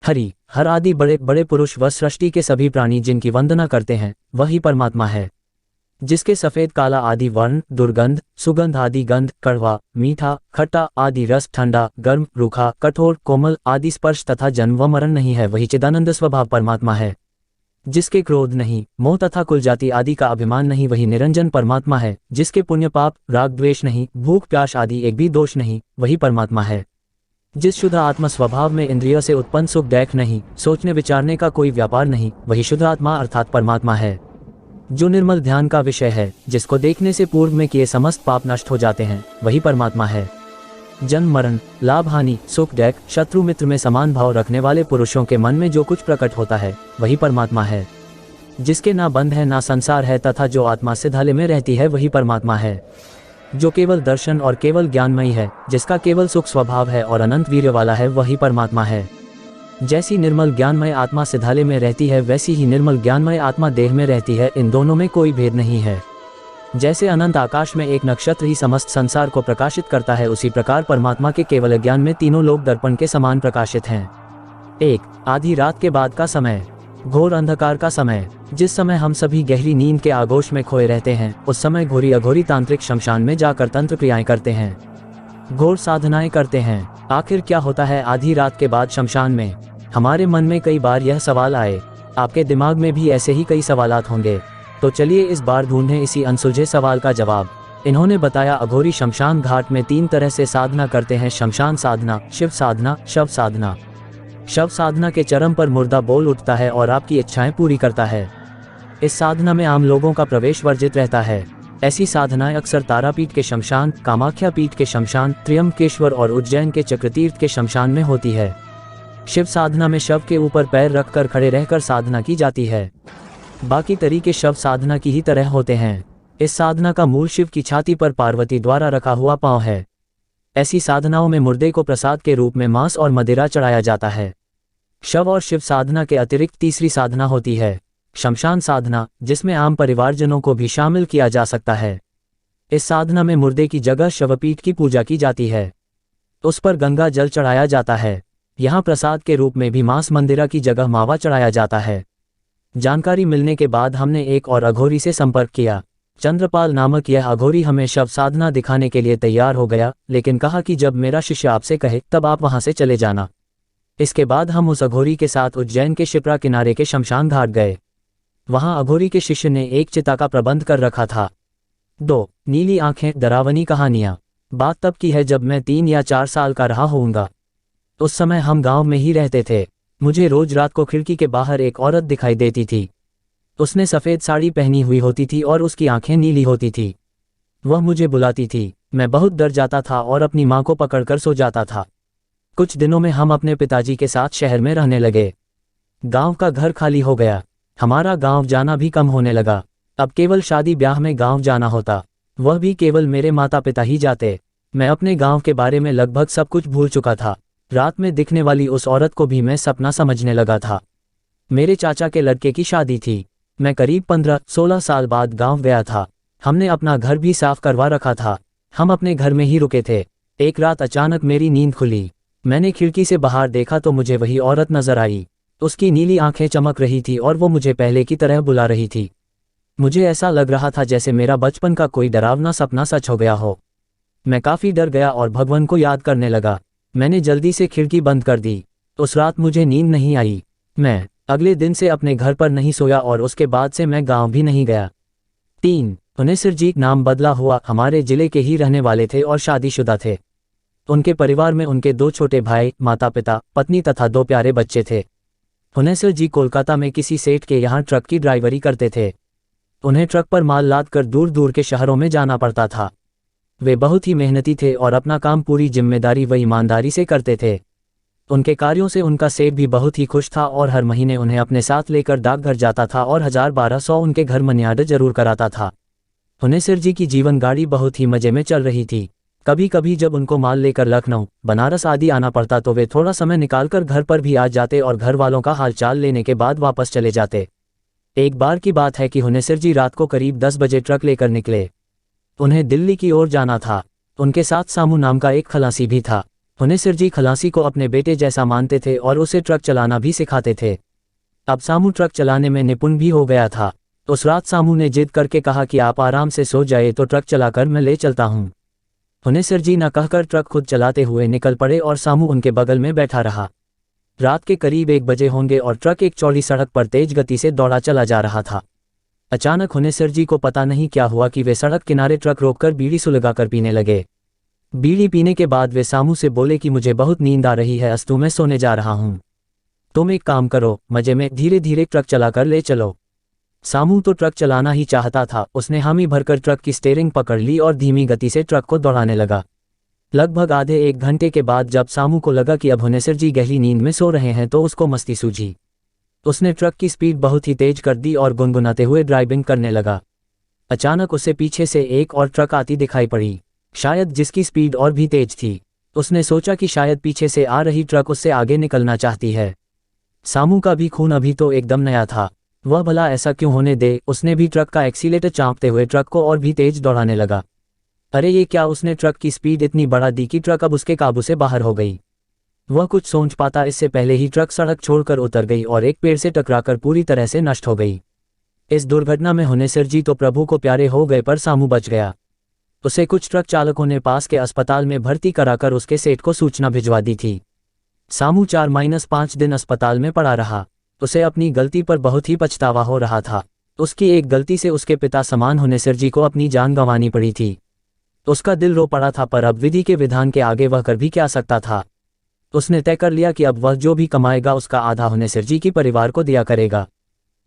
हरि हर आदि बड़े बड़े पुरुष व सृष्टि के सभी प्राणी जिनकी वंदना करते हैं वही परमात्मा है। जिसके सफेद काला आदि वर्ण, दुर्गंध, सुगंध आदि गंध, कड़वा, मीठा, खट्टा आदि रस, ठंडा, गर्म, रूखा, कठोर, कोमल आदि स्पर्श तथा जन्म व मरण नहीं है वही चिदानंद स्वभाव परमात्मा है। जिसके क्रोध नहीं, मोह तथा कुल जाति आदि का अभिमान नहीं वही निरंजन परमात्मा है। जिसके पुण्य पाप, राग द्वेष नहीं, भूख प्यास आदि एक भी दोष नहीं वही परमात्मा है। जिस शुद्ध आत्मा स्वभाव में इंद्रिय से उत्पन्न सुख देख नहीं, सोचने विचारने का कोई व्यापार नहीं वही शुद्ध आत्मा अर्थात परमात्मा है। जो निर्मल ध्यान का विषय है, जिसको देखने से पूर्व में किए समस्त पाप नष्ट हो जाते हैं वही परमात्मा है। जन्म मरण, लाभ हानि, सुख दुख, शत्रु मित्र में समान भाव रखने वाले पुरुषों के मन में जो कुछ प्रकट होता है वही परमात्मा है। जिसके ना बंध है ना संसार है तथा जो आत्मा से धाले में रहती है वही परमात्मा है। जो केवल दर्शन और केवल ज्ञानमयी है, जिसका केवल सुख स्वभाव है और अनंत वीर्य वाला है वही परमात्मा है। जैसी निर्मल ज्ञानमय आत्मा सिधाले में रहती है वैसी ही निर्मल ज्ञानमय आत्मा देह में रहती है, इन दोनों में कोई भेद नहीं है। जैसे अनंत आकाश में एक नक्षत्र ही समस्त संसार को प्रकाशित करता है, उसी प्रकार परमात्मा के केवल ज्ञान में तीनों लोक दर्पण के समान प्रकाशित हैं। 1. आधी रात के बाद का समय, घोर अंधकार का समय। जिस समय हम सभी गहरी नींद के आगोश में खोए रहते हैं, उस समय घोरी अघोरी तांत्रिक शमशान में जाकर तंत्र क्रियाएं करते हैं, घोर साधनाएं करते हैं। आखिर क्या होता है आधी रात के बाद शमशान में? हमारे मन में कई बार यह सवाल आए, आपके दिमाग में भी ऐसे ही कई सवालात होंगे। तो चलिए इस बार ढूंढें इसी अनसुलझे सवाल का जवाब। इन्होंने बताया अघोरी शमशान घाट में 3 तरह से साधना करते हैं: शमशान साधना, शिव साधना, शव साधना। शव साधना के चरम पर मुर्दा बोल उठता है और आपकी इच्छाएं पूरी करता है। इस साधना में आम लोगों का प्रवेश वर्जित रहता है। ऐसी साधनाएं अक्सर तारापीठ के शमशान, कामाख्या पीठ के शमशान, त्र्यंबकेश्वर और उज्जैन के चक्रतीर्थ के शमशान में होती है। शिव साधना में शव के ऊपर पैर रखकर खड़े रहकर साधना की जाती है। बाकी तरीके शव साधना की ही तरह होते हैं। इस साधना का मूल शिव की छाती पर पार्वती द्वारा रखा हुआ पांव है। ऐसी साधनाओं में मुर्दे को प्रसाद के रूप में मांस और मदिरा चढ़ाया जाता है। शव और शिव साधना के अतिरिक्त तीसरी साधना होती है शमशान साधना, जिसमें आम परिवारजनों को भी शामिल किया जा सकता है। इस साधना में मुर्दे की जगह शवपीठ की पूजा की जाती है, उस पर गंगा जल चढ़ाया जाता है। यहाँ प्रसाद के रूप में भी मांस मंदिरा की जगह मावा चढ़ाया जाता है। जानकारी मिलने के बाद हमने एक और अघोरी से संपर्क किया। चंद्रपाल नामक यह अघोरी हमें शव साधना दिखाने के लिए तैयार हो गया, लेकिन कहा कि जब मेरा शिष्य आपसे कहे तब आप वहां से चले जाना। इसके बाद हम उस अघोरी के साथ उज्जैन के शिप्रा किनारे के शमशान घाट गए। वहां अघोरी के शिष्य ने एक चिता का प्रबंध कर रखा था। 2. नीली आंखें, डरावनी कहानियां। बात तब की है जब मैं 3 या 4 साल का रहा होऊंगा। उस समय हम गांव में ही रहते थे। मुझे रोज रात को खिड़की के बाहर एक औरत दिखाई देती थी। उसने सफ़ेद साड़ी पहनी हुई होती थी और उसकी आंखें नीली होती थी। वह मुझे बुलाती थी। मैं बहुत डर जाता था और अपनी माँ को पकड़कर सो जाता था। कुछ दिनों में हम अपने पिताजी के साथ शहर में रहने लगे। गांव का घर खाली हो गया। हमारा गांव जाना भी कम होने लगा। अब केवल शादी ब्याह में गांव जाना होता, वह भी केवल मेरे माता पिता ही जाते। मैं अपने गांव के बारे में लगभग सब कुछ भूल चुका था। रात में दिखने वाली उस औरत को भी मैं सपना समझने लगा था। मेरे चाचा के लड़के की शादी थी। मैं करीब 15-16 साल बाद गांव गया था। हमने अपना घर भी साफ करवा रखा था। हम अपने घर में ही रुके थे। एक रात अचानक मेरी नींद खुली। मैंने खिड़की से बाहर देखा तो मुझे वही औरत नजर आई। उसकी नीली आंखें चमक रही थी और वो मुझे पहले की तरह बुला रही थी। मुझे ऐसा लग रहा था जैसे मेरा बचपन का कोई डरावना सपना सच हो गया हो। मैं काफ़ी डर गया और भगवान को याद करने लगा। मैंने जल्दी से खिड़की बंद कर दी। उस रात मुझे नींद नहीं आई। मैं अगले दिन से अपने घर पर नहीं सोया और उसके बाद से मैं गांव भी नहीं गया। 3. उन्हें सिरजीत नाम बदला हुआ। हमारे जिले के ही रहने वाले थे और शादीशुदा थे। उनके परिवार में उनके 2 छोटे भाई, माता पिता, पत्नी तथा 2 प्यारे बच्चे थे। हुनैसर जी कोलकाता में किसी सेठ के यहाँ ट्रक की ड्राइवरी करते थे। उन्हें ट्रक पर माल लाद कर दूर दूर के शहरों में जाना पड़ता था। वे बहुत ही मेहनती थे और अपना काम पूरी जिम्मेदारी व ईमानदारी से करते थे। उनके कार्यों से उनका सेठ भी बहुत ही खुश था और हर महीने उन्हें अपने साथ लेकर डाकघर जाता था और 1000-1200 उनके घर मनी ऑर्डर जरूर कराता था। हुनैसर जी की जीवन गाड़ी बहुत ही मजे में चल रही थी। कभी कभी जब उनको माल लेकर लखनऊ, बनारस आदि आना पड़ता तो वे थोड़ा समय निकालकर घर पर भी आ जाते और घर वालों का हालचाल लेने के बाद वापस चले जाते। एक बार की बात है कि हुनैसर जी रात को करीब 10 बजे ट्रक लेकर निकले। उन्हें दिल्ली की ओर जाना था। उनके साथ सामू नाम का एक खलासी भी था। हुनेसर जी खलासी को अपने बेटे जैसा मानते थे और उसे ट्रक चलाना भी सिखाते थे। अब सामू ट्रक चलाने में निपुण भी हो गया था। उस रात सामू ने जिद करके कहा कि आप आराम से सो जाए तो ट्रक चलाकर मैं ले चलता हूँ। हुनेसर जी न कहकर ट्रक खुद चलाते हुए निकल पड़े और सामू उनके बगल में बैठा रहा। रात के करीब 1 बजे होंगे और ट्रक एक चौड़ी सड़क पर तेज गति से दौड़ा चला जा रहा था। अचानक हुनेसर जी को पता नहीं क्या हुआ कि वे सड़क किनारे ट्रक रोककर बीड़ी सुलगाकर पीने लगे। बीड़ी पीने के बाद वे सामू से बोले कि मुझे बहुत नींद आ रही है, अस्तु मैं सोने जा रहा हूँ। तुम एक काम करो, मजे में धीरे धीरे ट्रक चलाकर ले चलो। सामू तो ट्रक चलाना ही चाहता था। उसने हामी भरकर ट्रक की स्टीयरिंग पकड़ ली और धीमी गति से ट्रक को दौड़ाने लगा। लगभग आधे 1 घंटे के बाद जब सामू को लगा कि अब हुनेसर जी गहरी नींद में सो रहे हैं तो उसको मस्ती सूझी। उसने ट्रक की स्पीड बहुत ही तेज कर दी और गुनगुनाते हुए ड्राइविंग करने लगा। अचानक उसे पीछे से एक और ट्रक आती दिखाई पड़ी, शायद जिसकी स्पीड और भी तेज थी। उसने सोचा कि शायद पीछे से आ रही ट्रक उससे आगे निकलना चाहती है। सामू का भी खून अभी तो एकदम नया था, वह भला ऐसा क्यों होने दे। उसने भी ट्रक का एक्सीलेटर चांपते हुए ट्रक को और भी तेज दौड़ाने लगा। अरे ये क्या, उसने ट्रक की स्पीड इतनी बढ़ा दी कि ट्रक अब उसके काबू से बाहर हो गई। वह कुछ सोच पाता इससे पहले ही ट्रक सड़क छोड़कर उतर गई और एक पेड़ से टकराकर पूरी तरह से नष्ट हो गई। इस दुर्घटना में हुनेसर जी तो प्रभु को प्यारे हो गए, पर सामू बच गया। उसे कुछ ट्रक चालकों ने पास के अस्पताल में भर्ती कराकर उसके सेठ को सूचना भिजवा दी थी। सामू 4-5 दिन अस्पताल में पड़ा रहा। उसे अपनी गलती पर बहुत ही पछतावा हो रहा था। उसकी एक गलती से उसके पिता समान हुनेसर जी को अपनी जान गंवानी पड़ी थी। उसका दिल रो पड़ा था, पर अब विधि के विधान के आगे वह कर भी क्या सकता था। उसने तय कर लिया कि अब वह जो भी कमाएगा उसका आधा हुनेसर जी के परिवार को दिया करेगा।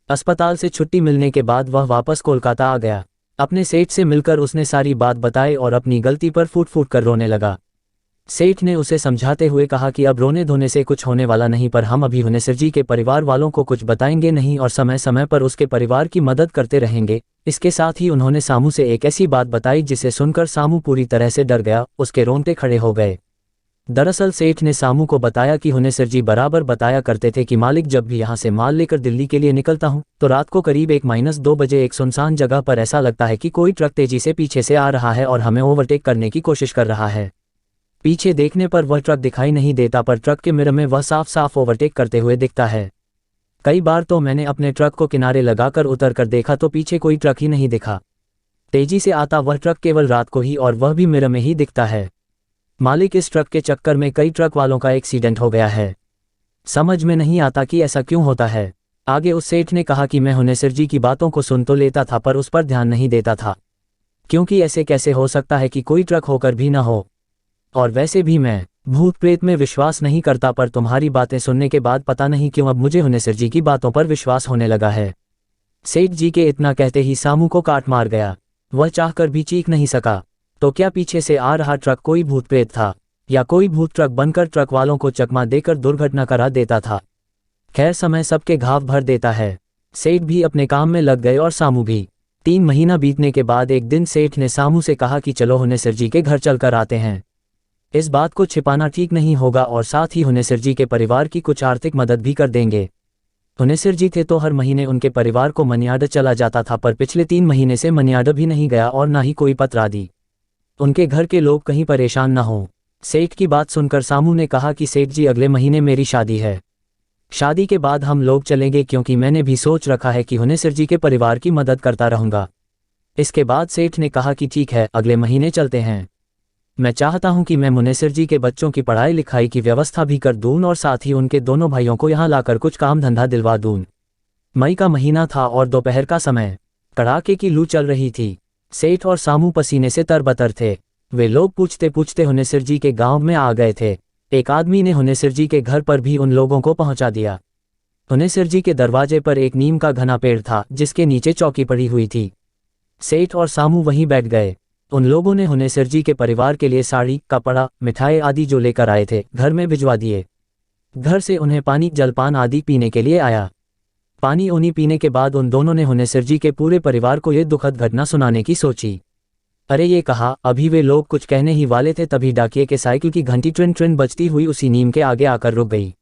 अस्पताल से छुट्टी मिलने के बाद वह वापस कोलकाता आ गया। अपने सेठ से मिलकर उसने सारी बात बताई और अपनी गलती पर फूट फूट कर रोने लगा। सेठ ने उसे समझाते हुए कहा कि अब रोने धोने से कुछ होने वाला नहीं, पर हम अभी हुनेसर जी के परिवार वालों को कुछ बताएंगे नहीं और समय समय पर उसके परिवार की मदद करते रहेंगे। इसके साथ ही उन्होंने सामू से एक ऐसी बात बताई जिसे सुनकर सामू पूरी तरह से डर गया, उसके रोंगटे खड़े हो गए। दरअसल सेठ ने सामू को बताया कि हुनेसर जी बराबर बताया करते थे कि मालिक, जब भी यहाँ से माल लेकर दिल्ली के लिए निकलता हूँ तो रात को करीब 1-2 बजे एक सुनसान जगह पर ऐसा लगता है कि कोई ट्रक तेजी से पीछे से आ रहा है और हमें ओवरटेक करने की कोशिश कर रहा है। पीछे देखने पर वह ट्रक दिखाई नहीं देता, पर ट्रक के मिरर में वह साफ साफ ओवरटेक करते हुए दिखता है। कई बार तो मैंने अपने ट्रक को किनारे लगाकर उतर कर देखा तो पीछे कोई ट्रक ही नहीं दिखा। तेजी से आता वह ट्रक केवल रात को ही, और वह भी मिरर में ही दिखता है। मालिक, इस ट्रक के चक्कर में कई ट्रक वालों का एक्सीडेंट हो गया है। समझ में नहीं आता कि ऐसा क्यों होता है। आगे उस सेठ ने कहा कि मैं हुनेसर जी की बातों को सुन तो लेता था, पर उस पर ध्यान नहीं देता था, क्योंकि ऐसे कैसे हो सकता है कि कोई ट्रक होकर भी ना हो। और वैसे भी मैं भूत प्रेत में विश्वास नहीं करता, पर तुम्हारी बातें सुनने के बाद पता नहीं क्यों अब मुझे हुनेसर जी की बातों पर विश्वास होने लगा है। सेठ जी के इतना कहते ही सामू को काट मार गया। वह चाहकर भी चीख नहीं सका। तो क्या पीछे से आ रहा ट्रक कोई भूत प्रेत था, या कोई भूत ट्रक बनकर ट्रक वालों को चकमा देकर दुर्घटना करा देता था। खैर, समय सबके घाव भर देता है। सेठ भी अपने काम में लग गए और सामू भी। 3 महीना बीतने के बाद एक दिन सेठ ने सामू से कहा कि चलो हुनेसर जी के घर चलकर आते हैं। इस बात को छिपाना ठीक नहीं होगा और साथ ही हुनेसर जी के परिवार की कुछ आर्थिक मदद भी कर देंगे। हुनेसर जी थे तो हर महीने उनके परिवार को मनी ऑर्डर चला जाता था, पर पिछले 3 महीने से मनी ऑर्डर भी नहीं गया और ना ही कोई पत्र आदि। उनके घर के लोग कहीं परेशान न हो। सेठ की बात सुनकर सामू ने कहा कि सेठ जी, अगले महीने मेरी शादी है। शादी के बाद हम लोग चलेंगे, क्योंकि मैंने भी सोच रखा है कि हुनेसर जी के परिवार की मदद करता रहूंगा। इसके बाद सेठ ने कहा कि ठीक है, अगले महीने चलते हैं। मैं चाहता हूं कि मैं हुनेसर जी के बच्चों की पढ़ाई लिखाई की व्यवस्था भी कर दूं और साथ ही उनके दोनों भाइयों को यहाँ लाकर कुछ काम धंधा दिलवा दूं। मई का महीना था और दोपहर का समय। कड़ाके की लू चल रही थी। सेठ और सामू पसीने से तरबतर थे। वे लोग पूछते पूछते हुनेसर जी के गांव में आ गए थे। एक आदमी ने हुनेसर जी के घर पर भी उन लोगों को पहुंचा दिया। हुनेसर जी के दरवाजे पर एक नीम का घना पेड़ था, जिसके नीचे चौकी पड़ी हुई थी। सेठ और सामू वहीं बैठ गए। उन लोगों ने हुनेसर जी के परिवार के लिए साड़ी, कपड़ा, मिठाई आदि जो लेकर आए थे घर में भिजवा दिए। घर से उन्हें पानी, जलपान आदि पीने के लिए आया। पानी उन्हीं पीने के बाद उन दोनों ने हुनेसर जी के पूरे परिवार को ये दुखद घटना सुनाने की सोची। अरे ये कहा, अभी वे लोग कुछ कहने ही वाले थे तभी डाकिये के साइकिल की घंटी ट्रिन ट्रिन बजती हुई उसी नीम के आगे आकर रुक गई।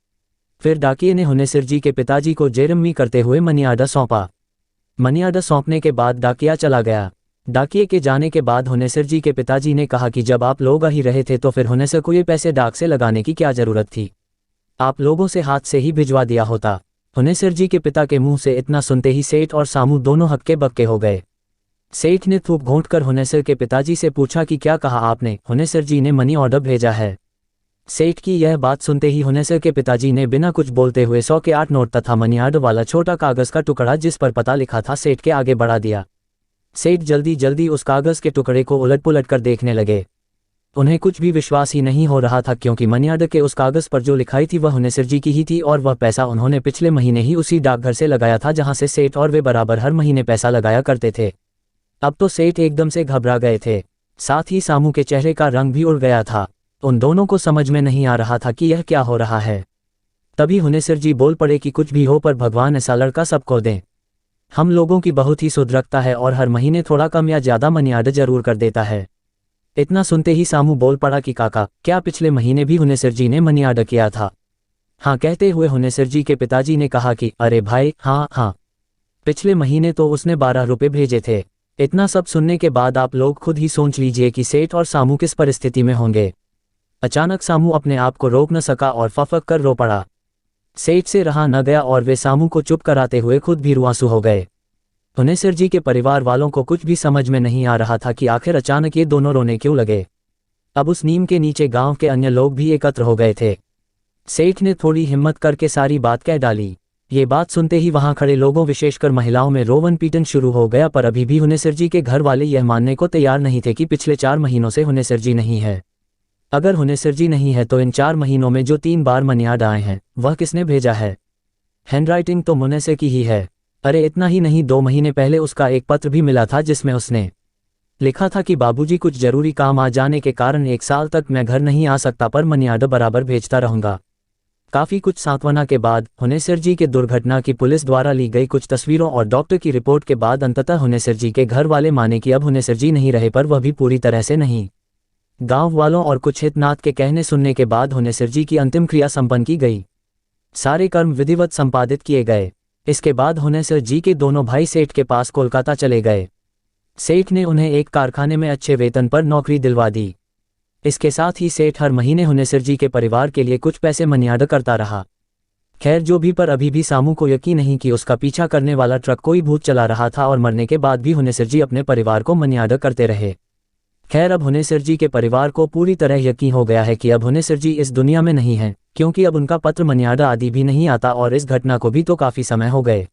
फिर डाकिये ने हुनेसर जी के पिताजी को जेरमी करते हुए मनी ऑर्डर सौंपा। मनी ऑर्डर सौंपने के बाद डाकिया चला गया। डाकिए के जाने के बाद हुनेसर जी के पिताजी ने कहा कि जब आप लोग आ ही रहे थे तो फिर हुनेसर को ये पैसे डाक से लगाने की क्या जरूरत थी, आप लोगों से हाथ से ही भिजवा दिया होता। हुनेसर जी के पिता के मुंह से इतना सुनते ही सेठ और सामू दोनों हक्के बक्के हो गए। सेठ ने थूक घोंट कर हुनेसर के पिताजी से पूछा कि क्या कहा आपने? हुनेसर जी ने मनी ऑर्डर भेजा है। सेठ की यह बात सुनते ही हुनेसर के पिताजी ने बिना कुछ बोलते हुए 100 के 8 नोट तथा मनी ऑर्डर वाला छोटा कागज का टुकड़ा जिस पर पता लिखा था सेठ के आगे बढ़ा दिया। सेठ जल्दी जल्दी उस कागज के टुकड़े को उलट पुलट कर देखने लगे। उन्हें कुछ भी विश्वास ही नहीं हो रहा था, क्योंकि मनी ऑर्डर के उस कागज पर जो लिखाई थी वह हुनेसर जी की ही थी और वह पैसा उन्होंने पिछले महीने ही उसी डाकघर से लगाया था जहां से सेठ और वे बराबर हर महीने पैसा लगाया करते थे। अब तो सेठ एकदम से घबरा गए थे, साथ ही सामू के चेहरे का रंग भी उड़ गया था। उन दोनों को समझ में नहीं आ रहा था कि यह क्या हो रहा है। तभी हुनेसर जी बोल पड़े कि कुछ भी हो पर भगवान ऐसा लड़का सबको दें। हम लोगों की बहुत ही सुध रखता है और हर महीने थोड़ा कम या ज़्यादा मनी ऑर्डर जरूर कर देता है। इतना सुनते ही सामू बोल पड़ा कि काका, क्या पिछले महीने भी हुनेसर जी ने मनी ऑर्डर किया था? हाँ कहते हुए हुनेसर जी के पिताजी ने कहा कि अरे भाई हाँ, पिछले महीने तो उसने 12 रुपये भेजे थे। इतना सब सुनने के बाद आप लोग खुद ही सोच लीजिए कि सेठ और सामू किस परिस्थिति में होंगे। अचानक सामू अपने आप को रोक न सका और फफक कर रो पड़ा। सेठ से रहा न गया और वे सामू को चुप कराते हुए खुद भी रुआंसू हो गए। हुनेसर जी के परिवार वालों को कुछ भी समझ में नहीं आ रहा था कि आखिर अचानक ये दोनों रोने क्यों लगे। अब उस नीम के नीचे गांव के अन्य लोग भी एकत्र हो गए थे। सेठ ने थोड़ी हिम्मत करके सारी बात कह डाली। ये बात सुनते ही वहां खड़े लोगों विशेषकर महिलाओं में रोवन पीटन शुरू हो गया, पर अभी भी हुनेसर जी के घर वाले यह मानने को तैयार नहीं थे कि पिछले 4 महीनों से हुनेसर जी नहीं है। अगर हुनेसर जी नहीं है तो इन 4 महीनों में जो 3 बार मनी ऑर्डर आए हैं वह किसने भेजा है? हैंडराइटिंग तो मुनेसर की ही है। अरे इतना ही नहीं, 2 महीने पहले उसका एक पत्र भी मिला था जिसमें उसने लिखा था कि बाबूजी कुछ जरूरी काम आ जाने के कारण 1 साल तक मैं घर नहीं आ सकता, पर मनी ऑर्डर बराबर भेजता रहूंगा। काफ़ी कुछ सांत्वना के बाद हुनेसर जी के दुर्घटना की पुलिस द्वारा ली गई कुछ तस्वीरों और डॉक्टर की रिपोर्ट के बाद अंततः हुनेसर जी के घर वाले माने कि अब हुनेसर जी नहीं रहे, पर वह भी पूरी तरह से नहीं। गांव वालों और कुछ हितनात के कहने सुनने के बाद हुनेसर जी की अंतिम क्रिया संपन्न की गई। सारे कर्म विधिवत संपादित किए गए। इसके बाद हुनेसर जी के दोनों भाई सेठ के पास कोलकाता चले गए। सेठ ने उन्हें एक कारखाने में अच्छे वेतन पर नौकरी दिलवा दी। इसके साथ ही सेठ हर महीने हुनेसर जी के परिवार के लिए कुछ पैसे मनी ऑर्डर करता रहा। खैर जो भी, पर अभी भी सामू को यकीन नहीं कि उसका पीछा करने वाला ट्रक कोई भूत चला रहा था और मरने के बाद भी हुनेसर जी अपने परिवार को मनी ऑर्डर करते रहे। खैर अब हुनेसर जी के परिवार को पूरी तरह यकीन हो गया है कि अब हुनेसर जी इस दुनिया में नहीं हैं, क्योंकि अब उनका पत्र मनी ऑर्डर आदि भी नहीं आता और इस घटना को भी तो काफ़ी समय हो गए।